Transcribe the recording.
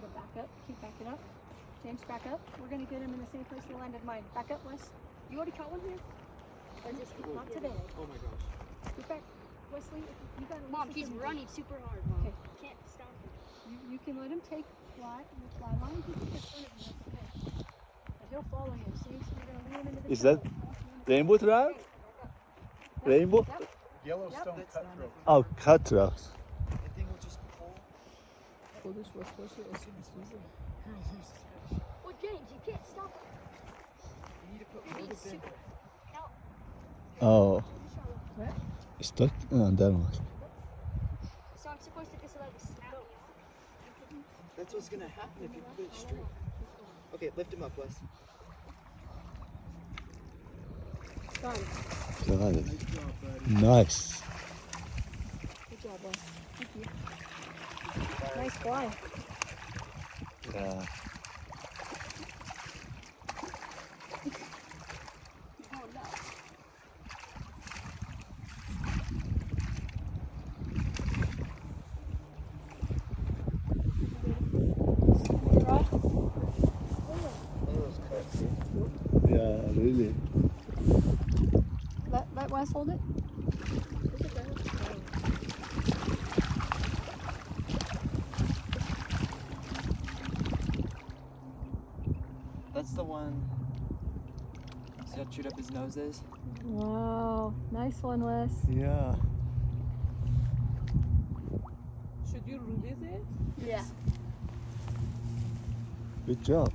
you to back up. Keep backing up. James, back up. We're going to get him in the same place we landed mine. Back up, Wes. You already caught one here? Or just not today? Oh my gosh. Get back. Wesley, you got to Mom, he's running super hard, Mom. Okay. Can't stop him. You can let him take fly line. He can get in front of you. That's okay. And he'll follow you. See? So you're going to lean him into the Is that rainbow trout? Rainbow? Yep. Yellowstone cutthroat. Oh, cutthroat. That thing will just pull. Pull this West closer as soon as he's in. Well, James, you can't stop him. You need to put You're being ropes in. super. No. Oh, What? stuck on that one. So I'm supposed to just like snap me off? That's what's gonna happen if you put it straight. Okay, lift him up, Wes. Got it. Got it. Nice job, buddy. Nice. Good job, Wes. Thank you. Nice fly. Yeah. Oh, no. Right? Those cuts. Yeah, really. Let Wes hold it. That's the one. See how chewed up his nose is? Wow. Nice one, Wes. Yeah. Should you release it? Yeah. Good job.